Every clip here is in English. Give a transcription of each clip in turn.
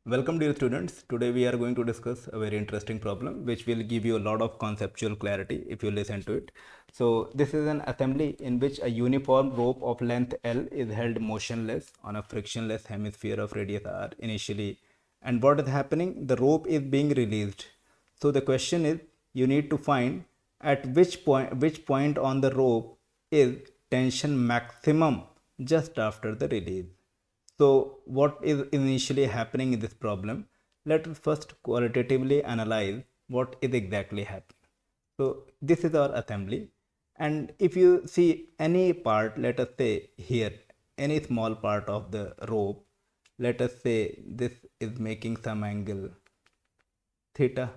Welcome dear students. Today we are going to discuss a very interesting problem which will give you a lot of conceptual clarity if you listen to it. So this is an assembly in which a uniform rope of length L is held motionless on a frictionless hemisphere of radius R initially. And what is happening? The rope is being released. So the question is you need to find at which point on the rope is tension maximum just after the release. So, what is initially happening in this problem? Let us first qualitatively analyze what is exactly happening. So, this is our assembly, and if you see any part, let us say here, any small part of the rope, let us say this is making some angle theta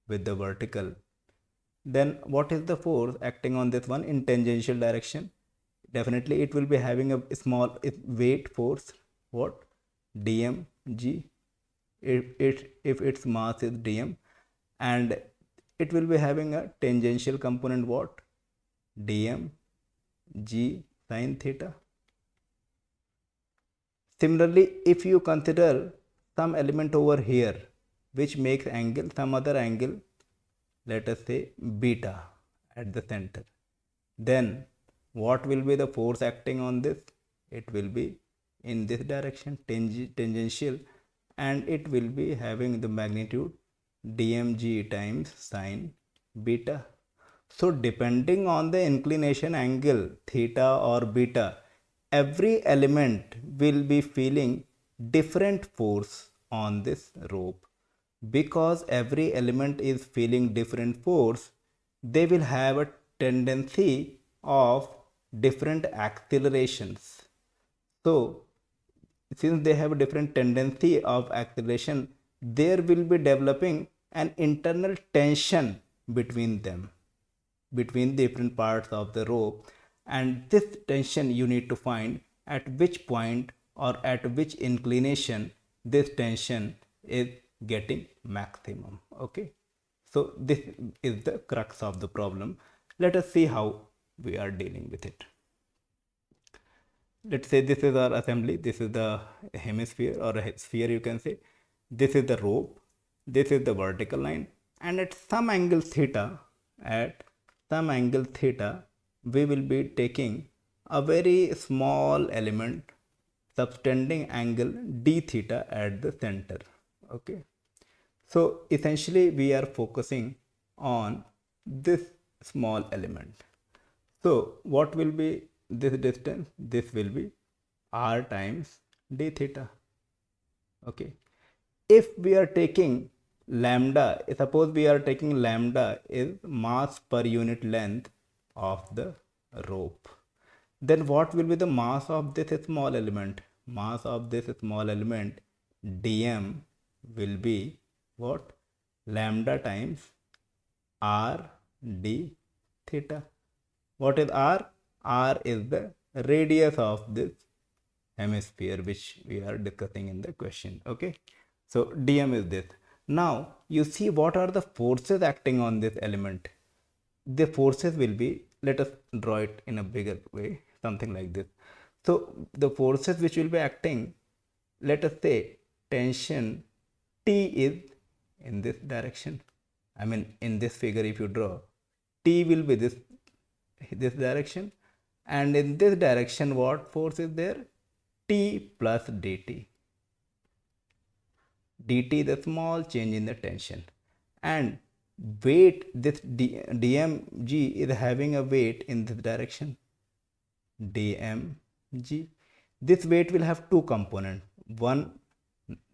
with the vertical, then what is the force acting on this one in tangential direction? Definitely it will be having a small weight force, what, dmg, if its mass is dm, and it will be having a tangential component, what, dm g sine theta. Similarly, if you consider some element over here which makes angle, some other angle, let us say beta at the center, then what will be the force acting on this? It will be in this direction, tangential, and it will be having the magnitude dmg times sine beta. So depending on the inclination angle theta or beta, every element will be feeling different force on this rope. Because every element is feeling different force, they will have a tendency of different accelerations. So since they have a different tendency of acceleration, there will be developing an internal tension between them, between the different parts of the rope, and this tension you need to find at which point or at which inclination this tension is getting maximum. Okay, so this is the crux of the problem. Let us see how we are dealing with it. Let's say this is our assembly, this is the hemisphere or a sphere, you can say. This is the rope, this is the vertical line, and at some angle theta, at some angle theta, we will be taking a very small element subtending angle d theta at the center. Okay, so essentially we are focusing on this small element. So what will be this distance? This will be r times d theta. Okay, if we are taking lambda, suppose we are taking lambda is mass per unit length of the rope, then what will be the mass of this small element? Mass of this small element dm will be what? Lambda times r d theta. What is r? R is the radius of this hemisphere which we are discussing in the question. Okay, so dm is this. Now you see what are the forces acting on this element. The forces will be, let us draw it in a bigger way, something like this. So the forces which will be acting, let us say tension T is in this direction. I mean, in this figure if you draw, T will be this direction, and in this direction what force is there? T plus dt. Dt, the small change in the tension, and weight, this dmg is having a weight in this direction, dmg. This weight will have two components, one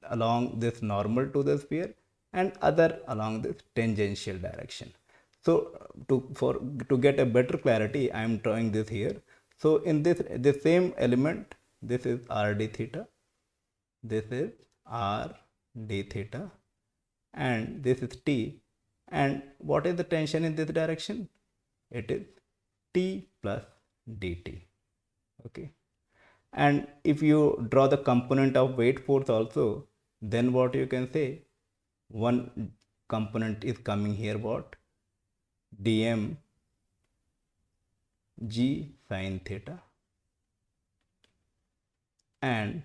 along this normal to the sphere and other along this tangential direction. So to get a better clarity, I am drawing this here. So in the same element, this is r d theta, this is r d theta, and this is t. And what is the tension in this direction? It is t plus dt. Okay, and if you draw the component of weight force also, then what you can say? One component is coming here, what? dm g sine theta, and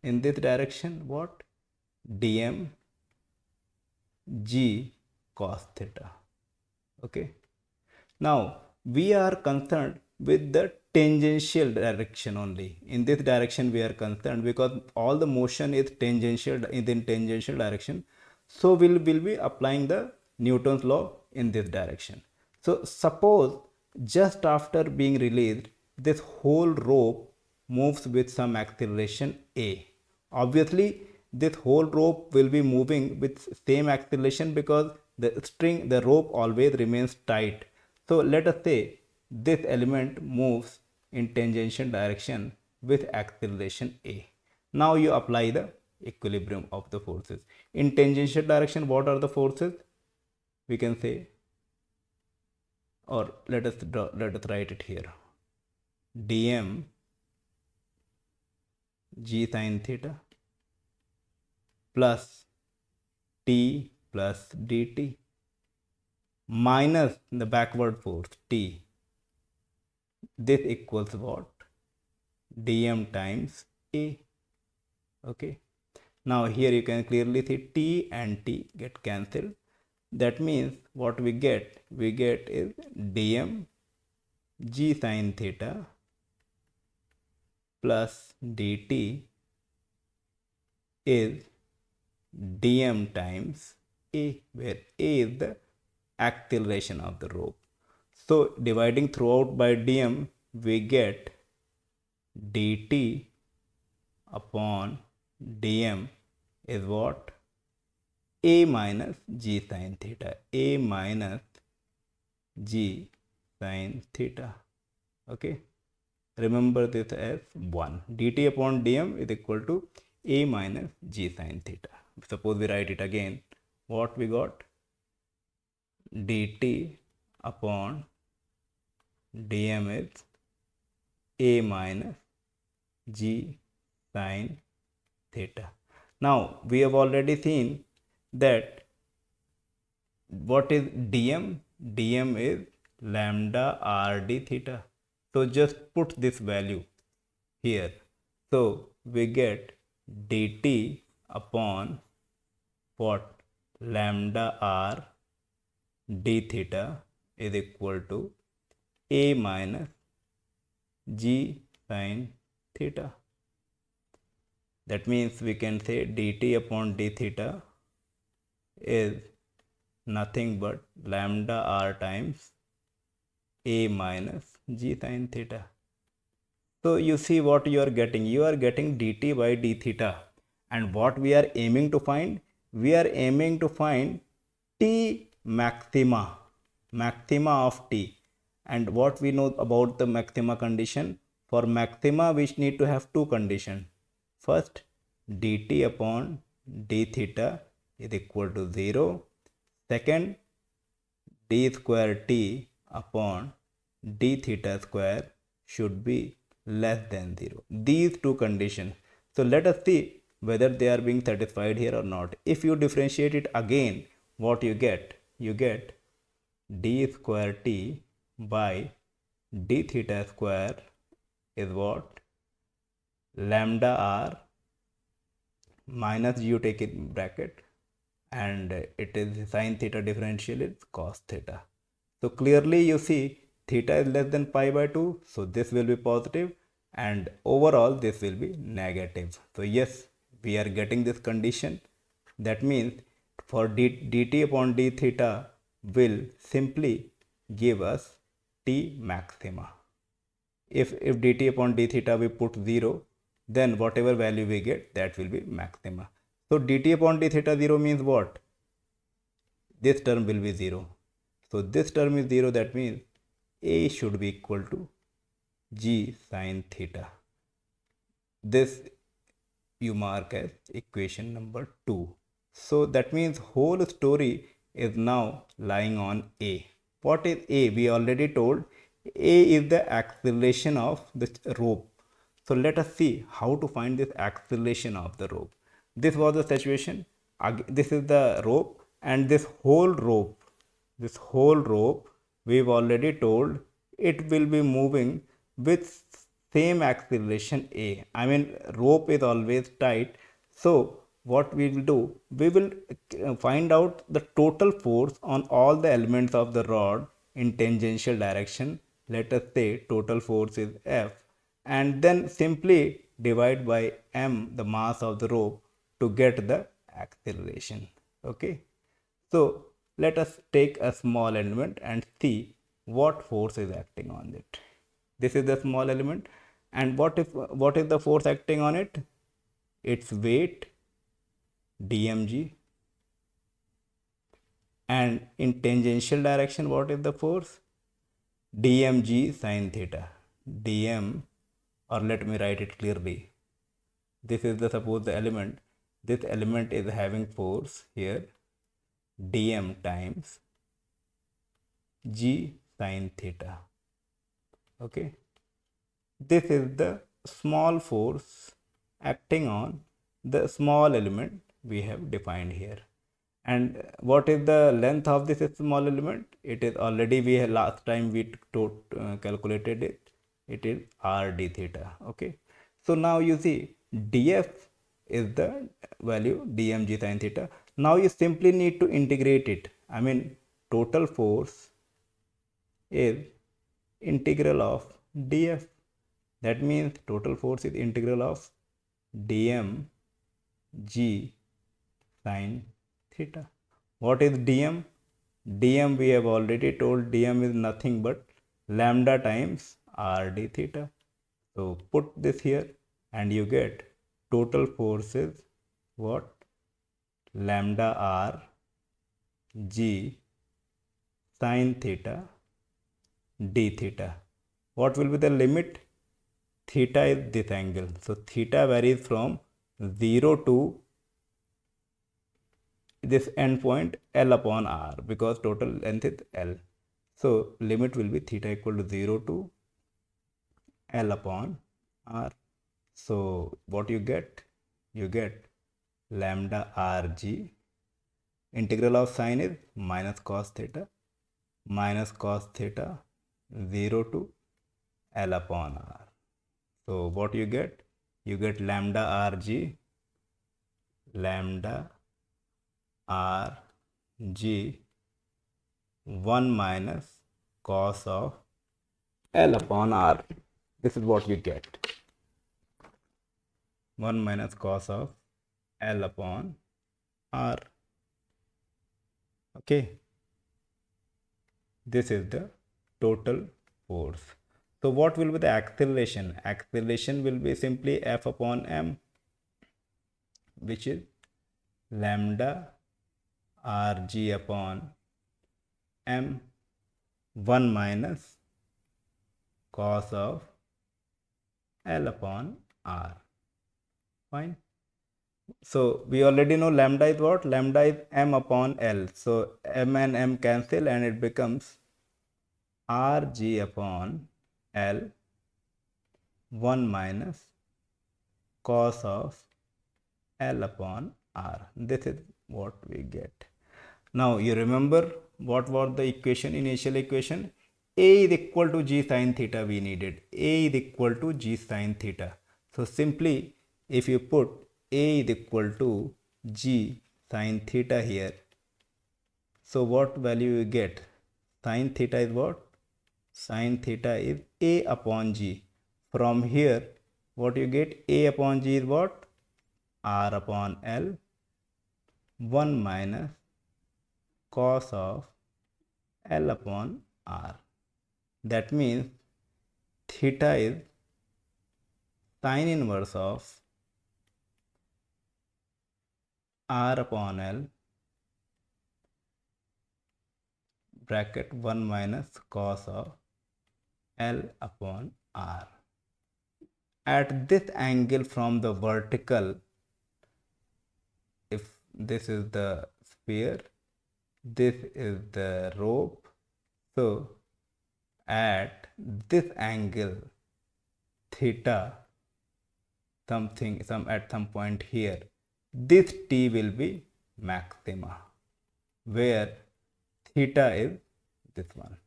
in this direction what? dm g cos theta. Okay. Now we are concerned with the tangential direction only. In this direction we are concerned because all the motion is tangential in tangential direction. So we'll be applying the Newton's law in this direction. So suppose just after being released, this whole rope moves with some acceleration a. Obviously, this whole rope will be moving with same acceleration because the rope always remains tight. So let us say this element moves in tangential direction with acceleration a. Now you apply the equilibrium of the forces. In tangential direction, what are the forces? We can say, or let us write it here. Dm g sin theta plus t plus dt minus the backward force t. This equals what? Dm times a. Okay. Now here you can clearly see t and t get cancelled. That means what we get is dm g sin theta plus dt is dm times a, where a is the acceleration of the rope. So dividing throughout by dm, we get dt upon dm is what? A minus g sin theta. A minus g sin theta. Okay. Remember this as 1. dt upon dm is equal to a minus g sin theta. Suppose we write it again. What we got? dt upon dm is a minus g sin theta. Now we have already seen that what is dm? dm is lambda rd theta. So just put this value here. So we get dt upon what? Lambda r d theta is equal to a minus g sin theta. That means we can say dt upon d theta is nothing but lambda r times a minus g sin theta. So you see what you are getting. You are getting dt by d theta. And what we are aiming to find? We are aiming to find t maxima. Maxima of t. And what we know about the maxima condition? For maxima, we need to have two conditions. First, dt upon d theta is equal to 0. Second, d square t upon d theta square should be less than 0. These two conditions. So let us see whether they are being satisfied here or not. If you differentiate it again, what you get? You get d square t by d theta square is what? Lambda r minus you take it in bracket, and it is sin theta differential is cos theta. So clearly you see theta is less than pi by 2. So this will be positive and overall this will be negative. So yes, we are getting this condition. That means for dt upon d theta will simply give us t maxima. If dt upon d theta we put 0, then whatever value we get, that will be maxima. So dt upon d theta 0 means what? This term will be 0. So this term is 0, that means a should be equal to g sin theta. This you mark as equation number 2. So that means whole story is now lying on a. What is a? We already told a is the acceleration of the rope. So let us see how to find this acceleration of the rope. This was the situation. This is the rope, and this whole rope, we've already told it will be moving with same acceleration a. I mean, rope is always tight. So what we will do, we will find out the total force on all the elements of the rod in tangential direction. Let us say total force is F, and then simply divide by m, the mass of the rope, to get the acceleration. Okay, so let us take a small element and see what force is acting on it. This is the small element, and what is the force acting on it? Its weight dmg, and in tangential direction what is the force? Dmg sine theta. Dm, or let me write it clearly, this is the suppose the element, this element is having force here dm times g sine theta. Okay, this is the small force acting on the small element we have defined here. And what is the length of this small element? It is already, we have last time we calculated it. It is r d theta. Okay, so now you see df is the value dmg sin theta. Now you simply need to integrate it. I mean, total force is integral of df. That means total force is integral of dm g sine theta. What is dm? Dm, we have already told, dm is nothing but lambda times r d theta. So put this here and you get total force is what? Lambda r g sine theta d theta. What will be the limit? Theta is this angle. So theta varies from 0 to this endpoint L upon R, because total length is L. So limit will be theta equal to 0 to L upon R. So what you get? You get lambda Rg. Integral of sine is minus cos theta 0 to L upon R. So what you get? You get lambda Rg, lambda Rg 1 minus cos of L upon R. This is what you get. 1 minus cos of L upon R. Okay. This is the total force. So what will be the acceleration? Acceleration will be simply F upon m, which is lambda Rg upon m 1 minus cos of L upon R. Fine. So we already know lambda is what? Lambda is m upon L. So m and m cancel and it becomes Rg upon L 1 minus cos of L upon R. This is what we get. Now you remember what was the equation, initial equation? A is equal to g sine theta we needed. A is equal to g sine theta. So simply if you put A is equal to g sine theta here, so what value you get? Sine theta is what? Sine theta is A upon g. From here what you get? A upon g is what? R upon L 1 minus cos of L upon R. That means theta is sine inverse of R upon L bracket 1 minus cos of L upon R. At this angle from the vertical, if this is the sphere, this is the rope, so at this angle theta, at some point here, this T will be maxima, where theta is this one.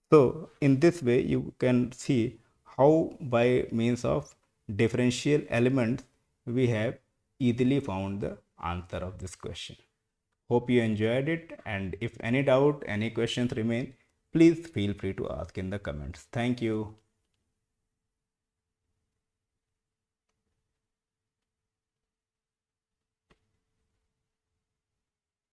So in this way you can see how by means of differential elements we have easily found the answer of this question. Hope you enjoyed it, and if any doubt, any questions remain, please feel free to ask in the comments. Thank you.